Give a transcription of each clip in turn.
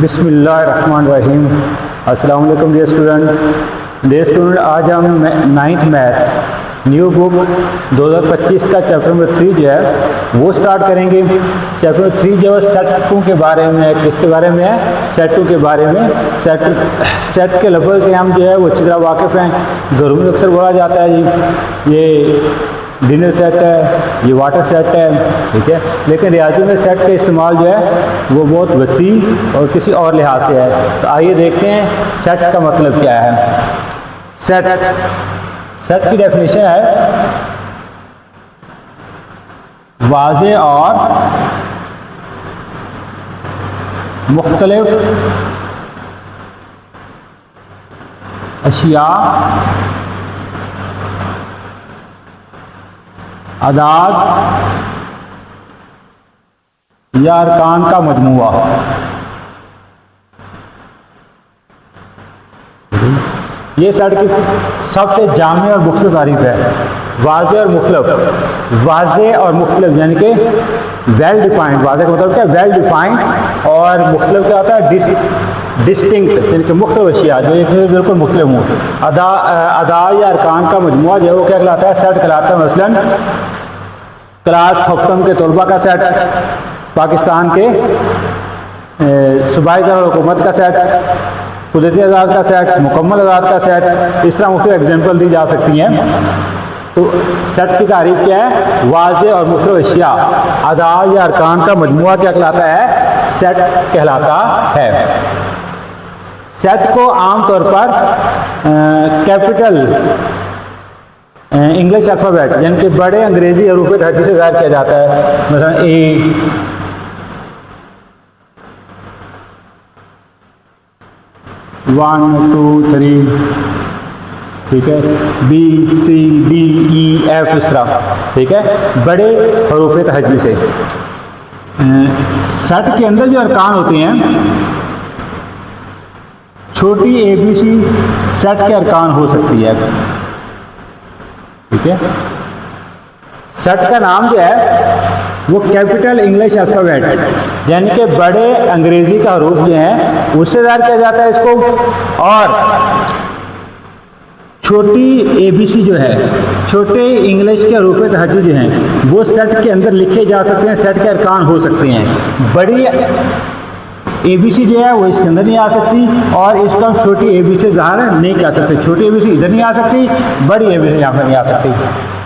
बिस्मिल्लाहिर्रहमानिर्रहीम। अस्सलाम वालेकुम डियर स्टूडेंट। आज हम 9th मैथ न्यू बुक 2025 का चैप्टर नंबर 3 जो है वो स्टार्ट करेंगे। चैप्टर नंबर 3 जो है सेट 2 के बारे में है। किसके बारे में है? सेट 2 के बारे में। सेट के लफ्ज़ से हम जो है वो अच्छी तरह वाकिफ़ हैं। घरों में अक्सर बोला जाता है जी ये डिनर सेट है, ये वाटर सेट है, ठीक है। लेकिन रियाजी में सेट का इस्तेमाल जो है वो बहुत वसी और किसी और लिहाज से है। तो आइए देखते हैं सेट का मतलब क्या है। सेट की डेफिनेशन है वाज़े और मुख्तलिफ अशिया अदाद या अरकान का मजमूआ। ये सेट की सबसे जामे और मुख्तलिफ तारीफ है। वाज़े और मुख्तलिफ, वाज़े और मुख्तलिफ यानी कि वेल डिफाइंड। वाज़े का मतलब क्या है? Well defined. और मुख्तलिफ क्या होता है? डिस्टिंक्ट यानी कि मुख्तलिफ अशिया जो एक से बिल्कुल मुख्तलिफ हों। अदा या अरकान का मजमूआ जो है वो क्या कहलाता है? सेट कहलाता है। मसलन क्लास हफ्तम के तलबा का सेट, पाकिस्तान के सूबाई हुकूमत का सेट, कुदरती आज़ाद का सेट, मुकम्मल आज़ाद का सेट, इस तरह मुख्तलिफ एग्जाम्पल दी जा सकती हैं। तो सेट की तारीफ क्या है? वाज़े और मुख्तलिफ अशिया अदा या अरकान का मजमूआ क्या कहलाता है? सेट कहलाता है। सेट को आमतौर पर कैपिटल इंग्लिश अल्फ़ाबेट यानी कि बड़े अंग्रेजी हरूफ हरजी से ज़ाहिर किया जाता है। मतलब ए, वन टू थ्री, ठीक है, B C D E F, इस तरह, ठीक है, बड़े हरूफ हरजी से। सेट के अंदर जो अरकान होते हैं, छोटी ABC सेट के अरकान हो सकती है, ठीक है। सेट का नाम जो है वो कैपिटल इंग्लिश अल्फ़ाबेट यानी कि बड़े अंग्रेजी का हरूफ जो हैं उससे ज़ाहिर किया जाता है इसको। और छोटी ABC जो है, छोटे इंग्लिश के हरूफ हरजी जो हैं वो सेट के अंदर लिखे जा सकते हैं, सेट के अरकान हो सकते हैं। बड़ी ABC जो है वो इसके अंदर नहीं आ सकती और इसको हम छोटी ABC से ज़ाहिर नहीं कर सकते। छोटी ABC इधर नहीं आ सकती, बड़ी ABC यहाँ पर नहीं आ सकती,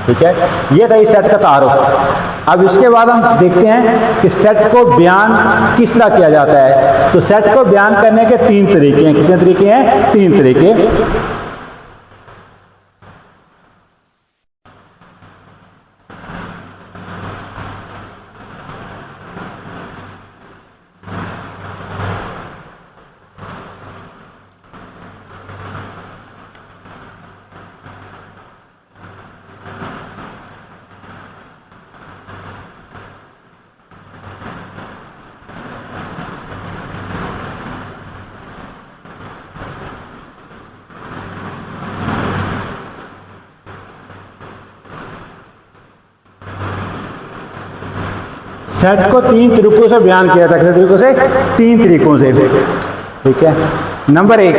ठीक है। ये था इस सेट का तारुफ। अब इसके बाद हम देखते हैं कि सेट को बयान किस तरह किया जाता है। तो सेट को बयान करने के 3 तरीके हैं। कितने तरीके हैं? 3 तरीके। सेट को 3 तरीकों से बयान किया था। कितने तरीकों से? 3 तरीकों से, ठीक है। नंबर 1,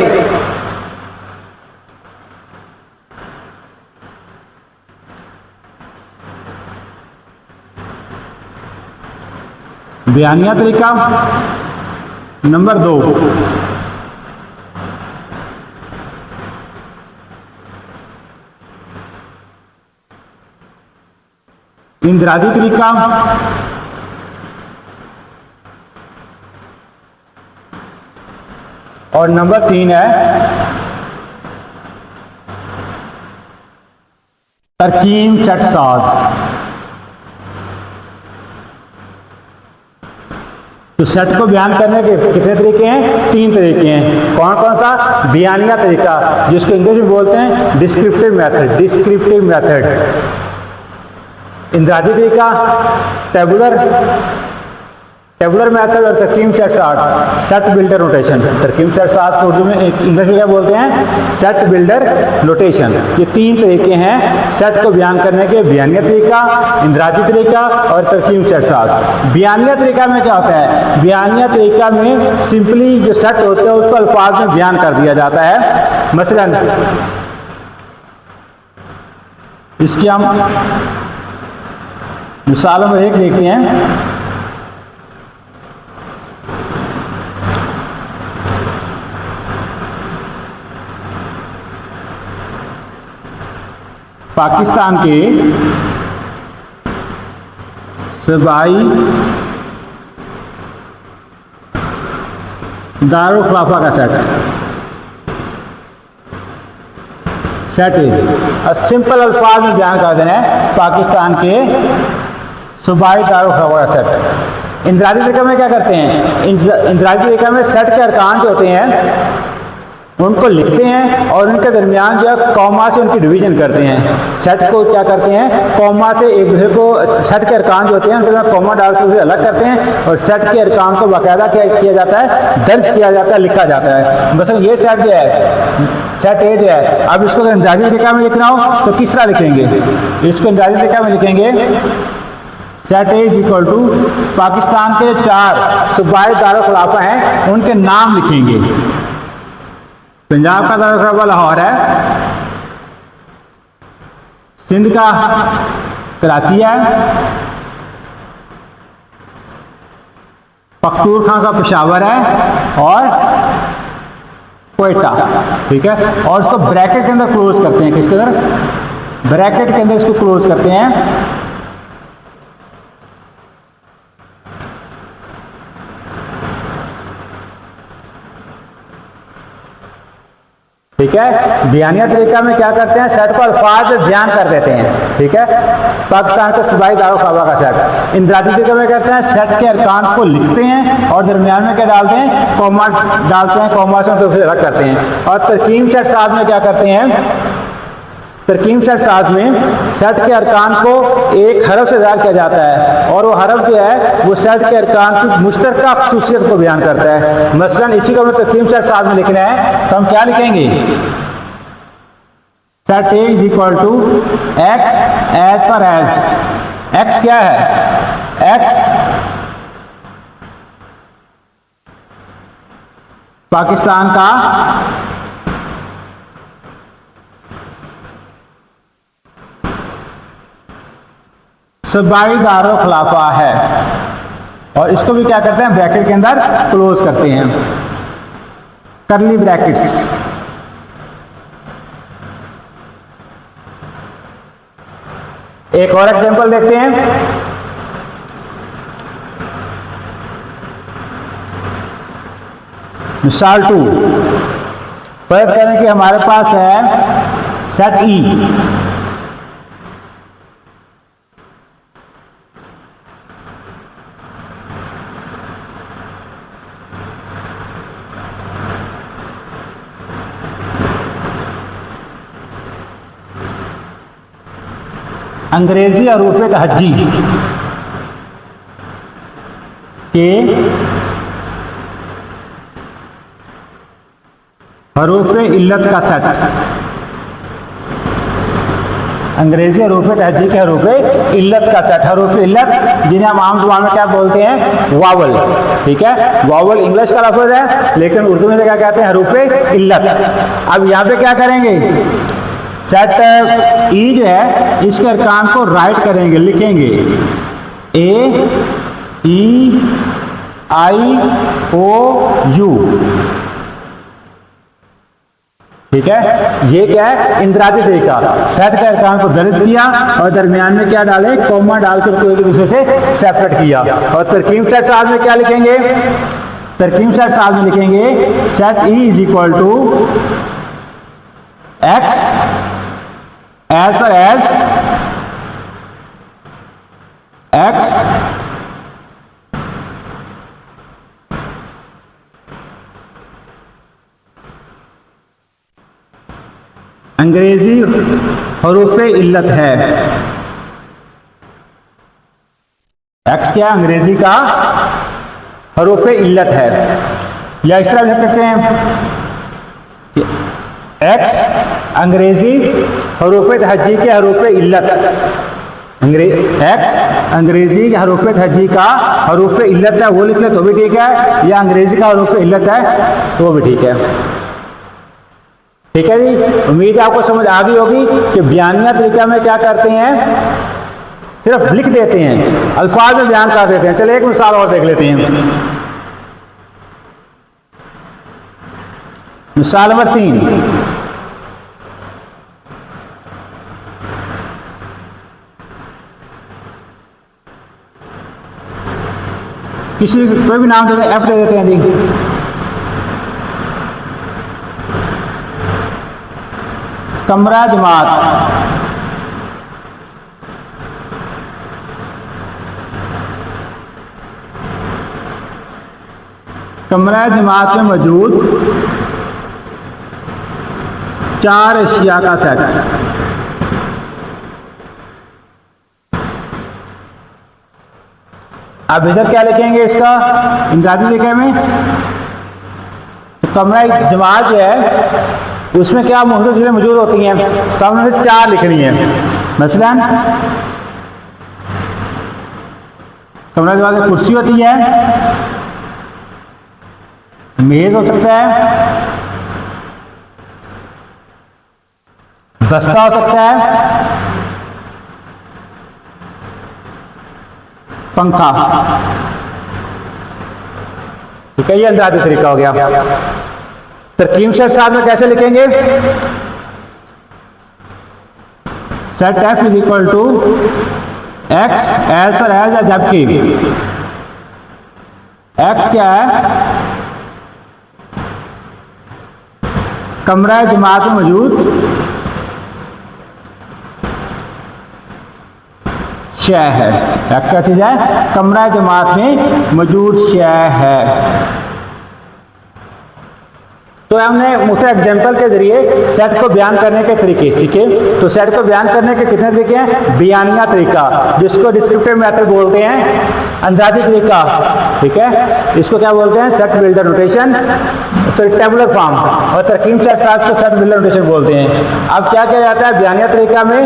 बयानिया तरीका। नंबर 2, इंदराजी तरीका। और नंबर 3 है तरकीब सेट साज। तो सेट को बयान करने के कितने तरीके हैं? 3 तरीके हैं। कौन कौन सा? बयानिया तरीका जिसको इंग्लिश में बोलते हैं डिस्क्रिप्टिव मेथड, डिस्क्रिप्टिव मेथड। इंदराजी तरीका टैबुलर टेबुलर मेथड और तरकीब set chart, set builder notation. तरकीब सेट चार्ट को उर्दू में इंग्लिश में क्या बोलते हैं? Set builder notation. ये तीन तरीके हैं सेट को बयान करने के, बयानिया तरीका, इंदराजी तरीका और तरकीब सेट चार्ट। बयानिया तरीका में क्या होता है? बयानिया तरीका में सिंपली जो सेट होते हैं उसको अल्फाज में बयान कर दिया जाता है। मसलन इसकी हम मिसाल नंबर 1 देखते हैं। पाकिस्तान के सूबाई दारुल खिलाफा का सेट है। सिंपल अल्फाज में बयान कर देना है, पाकिस्तान के सूबाई दारुल खिलाफा का सेट है। इंदराजी तरीका में क्या करते हैं? इंदराजी तरीका में सेट के अरकान जो होते हैं उनको लिखते हैं और उनके दरमियान जो है कॉमा से उनकी डिवीजन करते हैं। सेट को क्या करते हैं? कॉमा से एक दूसरे को, सेट के अरकान जो होते हैं उनके साथ कॉमा डाल के उसे अलग करते हैं और सेट के अरकान को बाकायदा क्या किया जाता है? दर्ज किया जाता है, लिखा जाता है। मतलब ये सेट जो है, सेट ए जो है, अब इसको अगर इंदराजी तरीका में लिखना हो तो किस तरह लिखेंगे? इसको इंदराजी तरीका में लिखेंगे, set A is equal to Pakistan के 4 सूबाई दारुल खिलाफा हैं, उनके नाम लिखेंगे। पंजाब का दारुल खिलाफा लाहौर है, सिंध का कराची है, पख्तूनख्वा का पेशावर है और कोयटा। ठीक है, और इसको ब्रैकेट के अंदर क्लोज करते हैं। किसके अंदर? ब्रैकेट के अंदर इसको क्लोज करते हैं। ठीक है, बयानिया तरीका में क्या करते हैं? सेट को अल्फाज में बयान कर देते हैं। ठीक है, पाकिस्तान के सूबाई दारुल खिलाफा का सेट। इंदराजी तरीका में कहते हैं सेट के अरकान को लिखते हैं और दरमियान में क्या डालते हैं? कॉमा डालते हैं, कॉमा से उसे अलग करते हैं। और तरकीब सेट साथ में क्या करते हैं? तरकीब सेट साथ में सेट के अरकान को एक हरफ से ज़ाहिर किया जाता है और वो हरफ जो है वो सेट के अरकान की मुश्तरका खुसूसियत को बयान करता है। मसलन इसी को हमें तरकीब सेट साथ में लिखना है तो हम क्या लिखेंगे? Set A is equal to X एज पर एज। एक्स क्या है? एक्स पाकिस्तान का सूबाई दारुल खिलाफा है और इसको भी क्या करते हैं? ब्रैकेट के अंदर क्लोज करते हैं, करली ब्रैकेट्स। एक और एग्जांपल देखते हैं। मिसाल 2 फर्ज करें कि हमारे पास है सेट ई। अंग्रेजी हरूफ तहज्जी के हरूफ इल्लत का सेट। अंग्रेजी हरूफ तहज्जी के हरूफ इल्लत का सेट। हरूफ इल्लत जिन्हें हम आम जुबान में क्या बोलते हैं? वावल। ठीक है, वावल इंग्लिश का लफ्ज है लेकिन उर्दू में क्या कहते हैं? हरूफ इल्लत। अब यहाँ पे क्या करेंगे? सेट ई जो है इसके अरकान को राइट करेंगे, लिखेंगे ए ई आई ओ यू। ठीक है, ये क्या है? इंदराजी तरीका। सेट के अरकान को दर्ज किया और दरमियान में क्या डाले? कॉमा डालकर कोई एक दूसरे से सेपरेट किया। और तरकीब सेट साथ में क्या लिखेंगे? तरकीब सेट साथ में लिखेंगे set E is equal to X एज पर एज एक्स अंग्रेजी हरूफ इल्लत है। एक्स क्या? अंग्रेजी का हरूफ इल्लत है, या इस तरह लिख सकते हैं एक्स अंग्रेजी हरूफ तहज्जी के हरूफ इल्लत, एक्स अंग्रेजी के हरूफ तहज्जी का हरूफ इल्लत है वो लिख ले तो भी ठीक है, या अंग्रेजी का हरूफ इल्लत है तो भी ठीक है। ठीक है जी, उम्मीद है आपको समझ आ गई होगी कि बयानिया तरीका में क्या करते हैं, सिर्फ लिख देते हैं, अल्फाज में बयान कर देते हैं। चलिए एक मिसाल और देख लेते हैं। मिसाल नंबर 3, किसी कोई भी नाम देते हैं, एफ दे देते हैं जी। कमरा जमात, कमरा जमात में मौजूद 4 अशिया का सेट। अब इधर क्या लिखेंगे इसका इंग्राजी लिखे में, तो कमरा जमात जो है उसमें क्या मुख्तलिफ चीज़ें मौजूद होती हैं, तो हमने 4 लिखनी है। मसलन कमरा जमात में कुर्सी होती है, मेज हो सकता है, बस्ता हो सकता है, पंखा। ठीक है, ये अंदाज़ी तरीका हो गया। तरकीब सेट साथ में कैसे लिखेंगे, set F is equal to X एज पर एज या जबकि एक्स क्या है, कमरा जमात में मौजूद शय है। एक्स क्या चीज है, कमरा जमात में मौजूद शय है। तो हमने मुख्तलिफ एग्जाम्पल के जरिए सेट को बयान करने के तरीके सीखे। तो सेट को बयान करने के कितने तरीके हैं, बयानिया तरीका, जिसको डिस्क्रिप्टिव मेथड बोलते हैं, अंदाजी तरीका। ठीक है, इसको क्या बोलते हैं, set builder notation, tabular form, और तरकीब सेट को सेट बिल्डर नोटेशन बोलते हैं। अब क्या किया जाता है, बयानिया तरीका में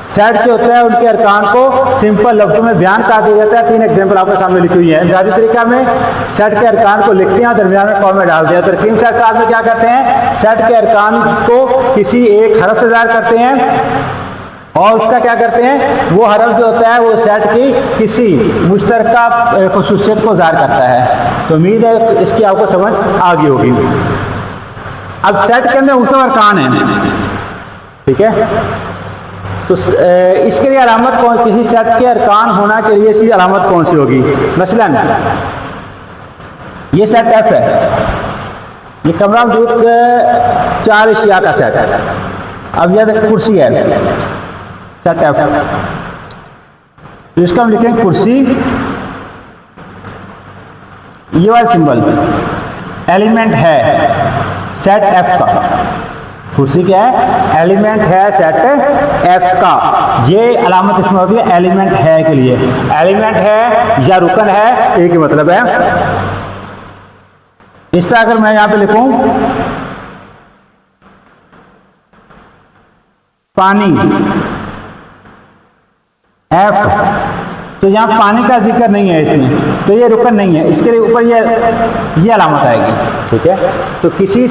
सेट जो होता है उनके अरकान को सिंपल लफ्जों में बयान कर दिया जाता है। 3 एग्जाम्पल आपके सामने लिखी हुई है। अंदाजी तरीका में सेट के अरकान को लिखते हैं, दरमियान में कॉमा डाल दिया। तरकीब सेट साथ में क्या करते हैं, सेट के अरकान को किसी एक हरफ से ज़ाहिर करते हैं, और उसका क्या करते हैं, वो हरफ जो होता है वो सेट की किसी मुश्तरका खुसूसियत को ज़ाहिर करता है। तो उम्मीद है इसकी आपको समझ आ गई होगी। अब सेट के अंदर मुख्तलिफ अरकान हैं। ठीक है, तो इसके लिए अलामत कौन, किसी सेट के अरकान होना के लिए इसकी अलामत कौन सी होगी। मसलन ये सेट एफ है, ये कमरा मौजूद 4 अशिया का सेट है। अब यह देखिए कुर्सी है, सेट एफ, तो इसका हम लिखेंगे कुर्सी, ये वाला सिंबल एलिमेंट है सेट एफ का। कुर्सी क्या है, एलिमेंट है सेट एफ का। ये अलामत इसमें होती है एलिमेंट है के लिए। एलिमेंट है या रुकन है, एक ही मतलब है। इस तरह अगर मैं यहां पे लिखूं पानी एफ, तो यहां पानी का जिक्र नहीं है इसमें, तो ये रुकन नहीं है, इसके लिए ऊपर ये अलामत आएगी। ठीक है, तो किसी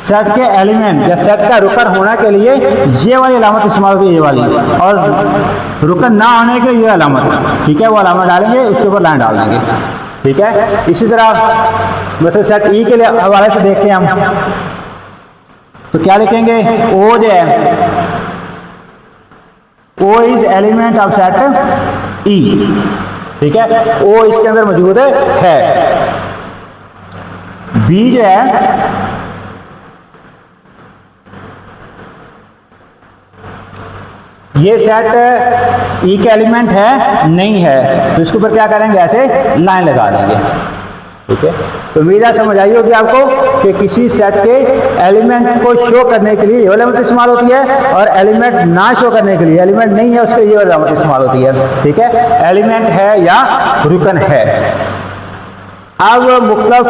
सेट के एलिमेंट या सेट का रुकन होने के लिए ये वाली अलामत इस्तेमाल होगी, ये वाली, और रुकन ना होने के ये अलामत। ठीक है, वो अलामत डालेंगे, उसके ऊपर लाइन डाल देंगे। ठीक है, इसी तरह मतलब सेट ई के लिए हवाले से देखते हैं हम, तो क्या लिखेंगे, ओ जो है, O is element of set E. ठीक है, ओ इसके अंदर मौजूद है। बी जो है, ये सेट ई का एलिमेंट है नहीं है, तो इसके ऊपर क्या करेंगे, ऐसे लाइन लगा देंगे। ठीक है, तो उम्मीद है समझ आई होगी आपको कि किसी सेट के एलिमेंट को शो करने के लिए ये वाली अलामत इस्तेमाल होती है, और एलिमेंट ना शो करने के लिए, एलिमेंट नहीं है उसके लिए ये वाली अलामत इस्तेमाल होती है। ठीक है, एलिमेंट है या रुकन है। अब मुख्तलिफ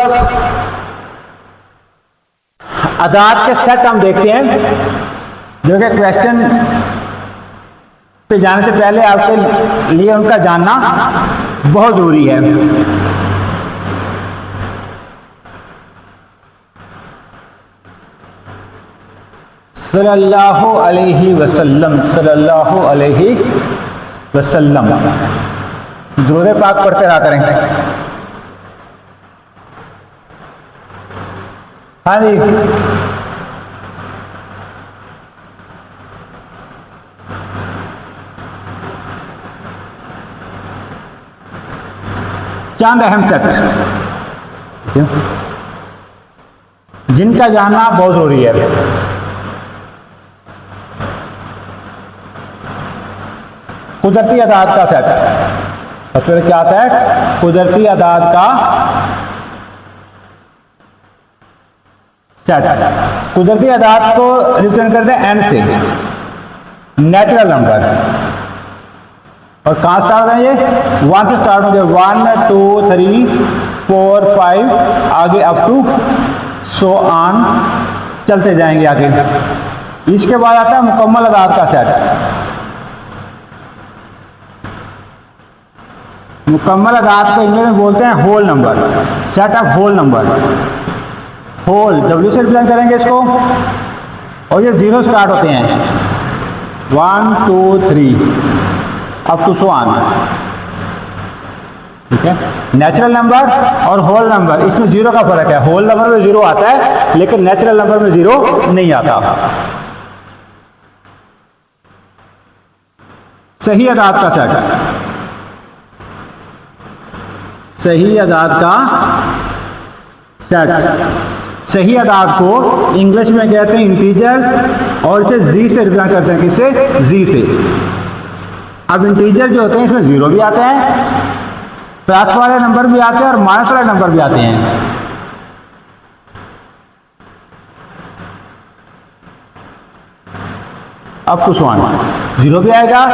अदाद के सेट हम देखते हैं, जो कि क्वेश्चन पे जाने से पहले आपके लिए उनका जानना बहुत जरूरी है। सल्लल्लाहु अलैहि वसल्लम, सल्लल्लाहु अलैहि वसल्लम, दुरूद पाक पढ़ते रहा करें। हाँ जी, चंद अहम सेट जिनका जानना बहुत जरूरी है। कुदरती अदाद का सेट, सबसे पहले क्या आता है? कुदरती अदाद का सेट। कुदरती अदाद को रिप्रेजेंट करते हैं एन से, नेचुरल नंबर। और कहाँ स्टार्ट है? ये 1 से स्टार्ट होंगे, 1 2 3 4 5 आगे अप टू सो ऑन चलते जाएंगे आगे। इसके बाद आता है मुकम्मल अदाद का सेट। मुकम्मल अदाद को इंग्लिश में बोलते हैं whole number, set of whole number. Whole W से रिप्रेजेंट करेंगे इसको, और ये 0 स्टार्ट होते हैं, 1 2 3 अप टू सो ऑन। ठीक है, नेचुरल नंबर और होल नंबर, इसमें 0 का फर्क है। होल नंबर में 0 आता है, लेकिन नेचुरल नंबर में 0 नहीं आता। सही अदाद का सेट, सही अदाद का सेट। सही अदाद को इंग्लिश में कहते हैं इंटीजर्स, और इसे जी से रिप्रेजेंट करते हैं। किससे? जी से। अब इंटीजर जो होते हैं इसमें 0 भी आते हैं, प्लस वाले नंबर भी आते हैं, और माइनस वाले नंबर भी आते हैं। अब टू 0 भी आएगा,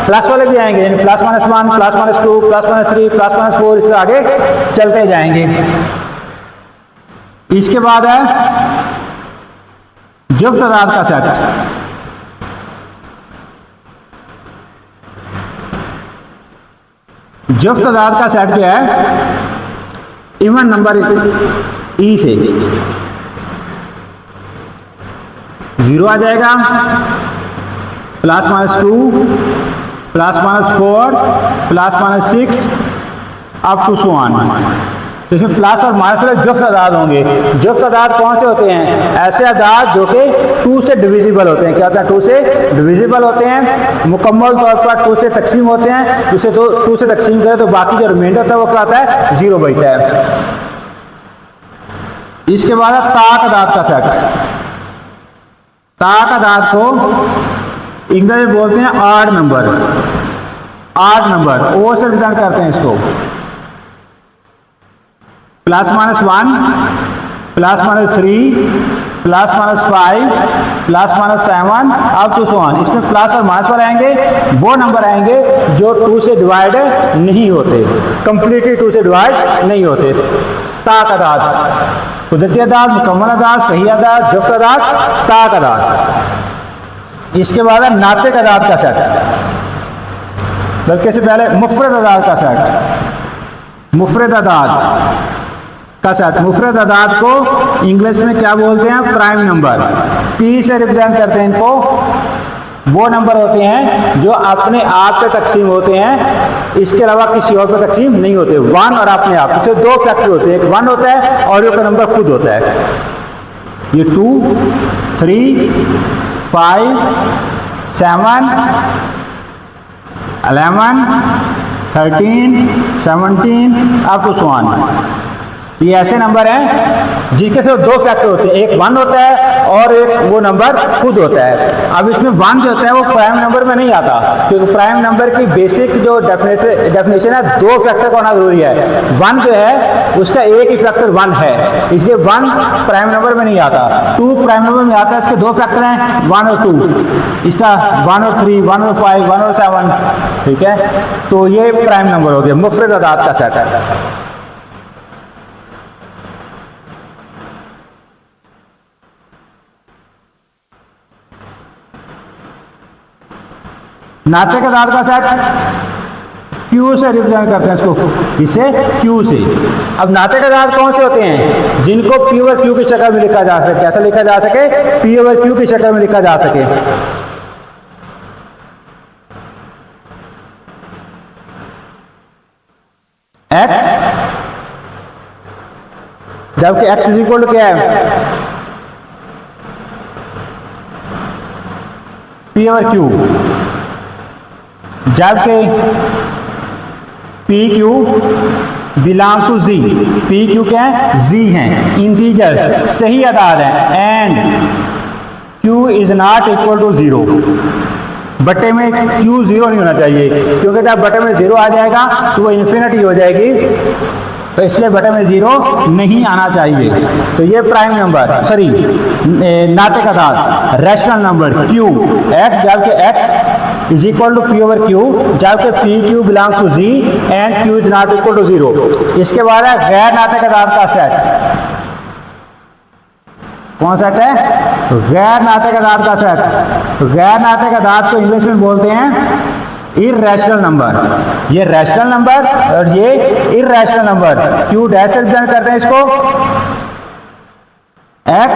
प्लस वाले भी आएंगे, यानी +-1 +-2 +-3 +-4, इससे आगे चलते जाएंगे। इसके बाद है जुफ्त अदाद का सेट। जुफ्त अदाद का सेट क्या है? इवन नंबर ई से 0 आ जाएगा, +-2 +-4 +-6 अप टू सो ऑन। तो इसमें प्लस और माइनस वाले जुफ्त अदाद होंगे। जुफ्त अदाद कौन से होते हैं? ऐसे अदाद जो कि 2 से डिविजिबल होते हैं। क्या होता है? 2 से डिविजिबल होते हैं, मुकम्मल तौर पर 2 से तकसीम होते हैं। उसे 2 से तकसीम करें तो बाकी जो रिमाइंडर होता है वो क्या होता है? 0 बचता है। इसके बाद है ताक अदाद का सेट। ताक अदाद को इंग्लिश में बोलते हैं ऑड नंबर। ऑड नंबर ओ से रिप्रेजेंट करते हैं इसको, +-1 +-3 +-5 +-7 अप टू सो ऑन। इसमें प्लस और माइनस वाले आएंगे, वो नंबर आएंगे जो 2 से डिवाइड नहीं होते, कंप्लीटली 2 से डिवाइड नहीं होते। ताक अदाद, कुदरती अदाद, मुकम्मल अदाद, सही अदाद, जुफ्त अदाद, ताक अदाद। इसके बाद है नातिक अदाद का सेट, बल्कि से पहले मुफरद अदाद का सेट। मुफरद अदाद का सेट, मुफरद अदाद को इंग्लिश में क्या बोलते हैं? Prime number. P से रिप्रेजेंट करते हैं इनको। वो नंबर होते हैं जो अपने आप पे तकसीम होते हैं, इसके अलावा किसी और पे तकसीम नहीं होते। 1 और अपने आप, इससे 2 फैक्टर होते हैं, एक 1 होता है और एक नंबर खुद होता है। ये 2 3 5 7 11 13 17 अप टू सो ऑन। ये ऐसे नंबर हैं जिनके सिर्फ 2 फैक्टर होते हैं, एक 1 होता है और एक वो नंबर खुद होता है। अब इसमें 1 जो होता है वो प्राइम नंबर में नहीं आता, क्योंकि प्राइम नंबर की बेसिक जो डेफिनेशन है 2 फैक्टर का होना जरूरी है। 1 जो है उसका एक ही फैक्टर 1 है, इसलिए 1 प्राइम नंबर में नहीं आता। 2 प्राइम नंबर में आता है, इसके 2 फैक्टर हैं 1 और 2, इसका 1 और 3 1 और 5 1 और 7। ठीक है, तो ये प्राइम नंबर हो गया। मुफरद अदाद का सेट है। नाते का दाद का सेट Q से रिप्रेजेंट करते हैं इसको, इसे Q से। अब नाते का दाद कौन से होते हैं? जिनको P ओवर Q की शक्ल में लिखा जा सके। कैसे लिखा जा सके? P ओवर Q की शक्ल में लिखा जा सके। X, जबकि X इज इक्वल टू क्या है? P ओवर Q, जबकि PQ belong to Z। PQ क्या है? Z है, इंटीजर सही अदाद है। And Q is not equal to 0। बटे में Q 0 नहीं होना चाहिए, क्योंकि जब बटे में 0 आ जाएगा तो वो इन्फिनिटी हो जाएगी, तो इसलिए बटे में 0 नहीं आना चाहिए। तो ये प्राइम नंबर सॉरी नाते का दाद रैशनल नंबर Q X, जबकि X is equal to P over Q, जबकि PQ belong to Z and Q is not equal to 0। इसके बाद है गैर नाते का दाद का सेट। कौन सेट है? गैर नाते का दाद का सेट। गैर नाते का दाद को इंग्लिश में बोलते हैं इर्रेशनल नंबर। ये रैशनल नंबर और ये इर्रेशनल नंबर। Q डैश से रिप्रेजेंट करते हैं इसको। X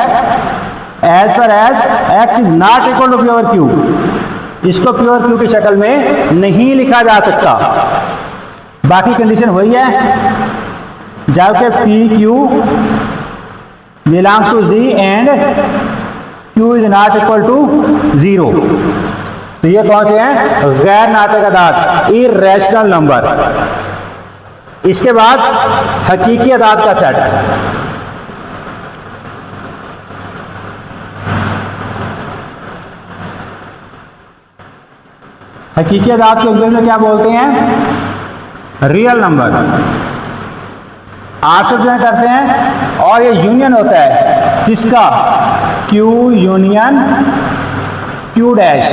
एज पर एज X is not equal to P over Q। इसको P ओवर Q की शक्ल में नहीं लिखा जा सकता। बाकी कंडीशन वही है, जबकि PQ belong to Z and Q is not equal to 0। तो ये कौन से हैं? गैर नाते का दाद, इर्रेशनल नंबर। इसके बाद हकीकी अदाद का सेट। हकीकी अदाद को इंग्लिश में क्या बोलते हैं? Real number. आप से करते हैं और ये यूनियन होता है किसका? Q union Q dash.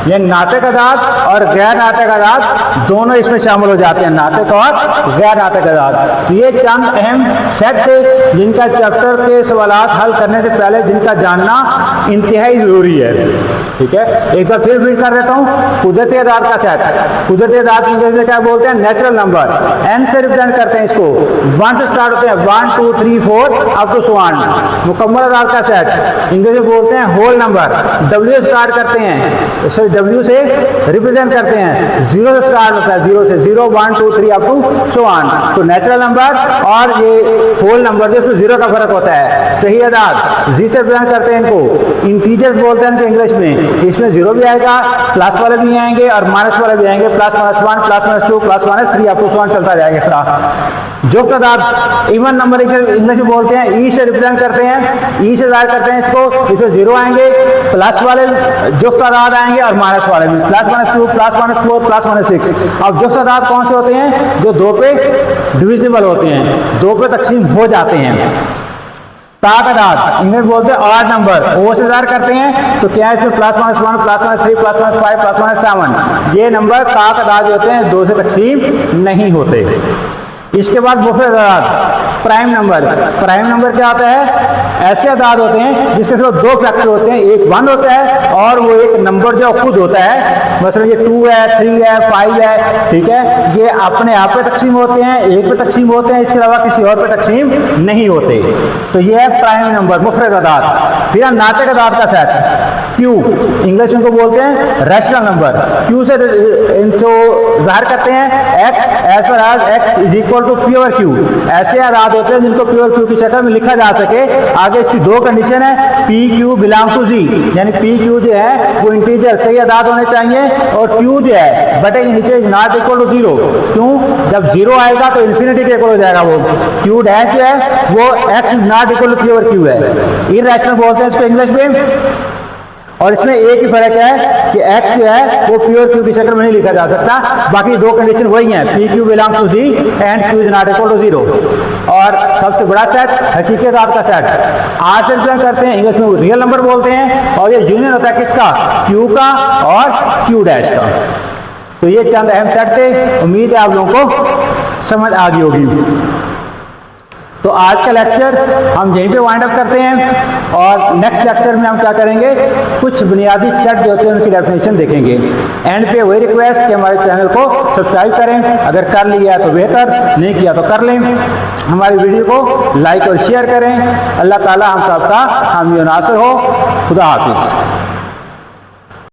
ये नाते का दाद और गैर नाते का दाद दोनों इसमें शामिल हो जाते हैं, नाते का और गैर नाते का दाद। तो ये चंद अहम सेट थे जिनका चैप्टर के सवालात हल करने से पहले जिनका जानना इंतहाई जरूरी है। ठीक है, एक बार फिर रीड कर देता हूँ। कुदरती अदाद का सेट। कुदरती अदाद इंग्लिश में क्या बोलते हैं? Natural number. N से रिप्रेजेंट करते हैं इसको। 1 से स्टार्ट होते हैं, 1 2 3 4 अप टू 1। मुकम्मल अदाद का सेट इंग्लिश में बोलते हैं होल नंबर। W से स्टार्ट करते हैं, सॉरी W से रिप्रेजेंट करते हैं। 0 से स्टार्ट होता है, 0 से 0 1 2 3 अप टू 1। तो नेचुरल नंबर और ये होल नंबर जिसमें 0 का फर्क होता है। सही अदाद Z से रिप्रेजेंट करते हैं इनको। इंटीजर्स बोलते हैं इनको इंग्लिश में। इसमें 0 भी आएगा, प्लस वाले भी आएंगे और माइनस वाले भी आएंगे। Plus minus 1 plus minus 2 plus minus 3 up to 1 चलता जाएगा इस तरह। जो अदाद इवन नंबर इंग्लिश में बोलते हैं। E से रिप्रेजेंट करते हैं, E से जाहिर करते हैं इसको। इसमें 0 आएंगे, प्लस वाले जो तादाद आएंगे और माइनस वाले भी, plus minus 2 plus minus 4 plus minus 6। अब जो तादाद कौन से होते हैं? जो 2 पे डिविजिबल होते हैं, 2 पे तकसीम हो जाते हैं। तादाद इंग्लिश बोलते हैं ऑड नंबर। O से जाहिर करते हैं, तो क्या है इसमें? Plus minus 1 plus minus 3 plus minus 5 plus minus 7। ये नंबर तादाद होते हैं, 2 से तकसीम नहीं होते। इसके बाद मुफ्रद अदाद, प्राइम नंबर। प्राइम नंबर क्या होता है? ऐसे अदाद होते हैं जिसके सिर्फ 2 फैक्टर होते हैं, एक 1 होता है और वो एक नंबर जो खुद होता है। मसलन ये 2 है, 3 है, 5 है। ठीक है, ये अपने आप पे तकसीम होते हैं, एक पे तकसीम होते हैं, इसके अलावा किसी और पे तकसीम नहीं होते। तो ये है प्राइम नंबर, मुफ्रद अदाद। फिर नाते अदाद का सेट Q इंग्लिश में बोलते हैं रैशनल नंबर। Q से इनको जाहिर करते हैं X एज पर एज X is equal to P over Q। ऐसे अदाद होते हैं जिनको P ओवर Q की शक्ल में लिखा जा सके। आगे इसकी 2 कंडीशन है, PQ बिलोंग टू Z, यानी PQ जो है वो इंटीजर सही अदाद होने चाहिए और Q जो है बटे के नीचे इज नॉट इक्वल टू 0। क्यों? जब 0 आएगा तो इन्फिनिटी के इक्वल हो जाएगा वो। Q डैश जो है वो X is not equal to P over Q है। इर्रेशनल बोलते हैं इसको इंग्लिश में। और इसमें एक ही फर्क है कि X जो है वो P और Q की शक्ल में नहीं लिखा जा सकता। बाकी 2 कंडीशन वही हैं, PQ belong to Z and Q is not equal to 0। और सबसे बड़ा सेट हकीकी अदाद का सेट। R से रिप्रेजेंट करते हैं, इंग्लिश में रियल नंबर बोलते हैं। और ये यूनियन होता है किसका? Q का और Q डैश का। तो ये चंद अहम सेट थे, उम्मीद है आप लोगों को समझ आ गई होगी। तो आज का लेक्चर हम यहीं पे वाइंड अप करते हैं और नेक्स्ट लेक्चर में हम क्या करेंगे, कुछ बुनियादी सेट जो होते हैं उनकी डेफिनेशन देखेंगे। एंड पे वही रिक्वेस्ट कि हमारे चैनल को सब्सक्राइब करें, अगर कर लिया तो बेहतर, नहीं किया तो कर लें। हमारी वीडियो को लाइक और शेयर करें। अल्लाह ताला हम सबका हामी और नासिर हो। खुदा हाफिज़।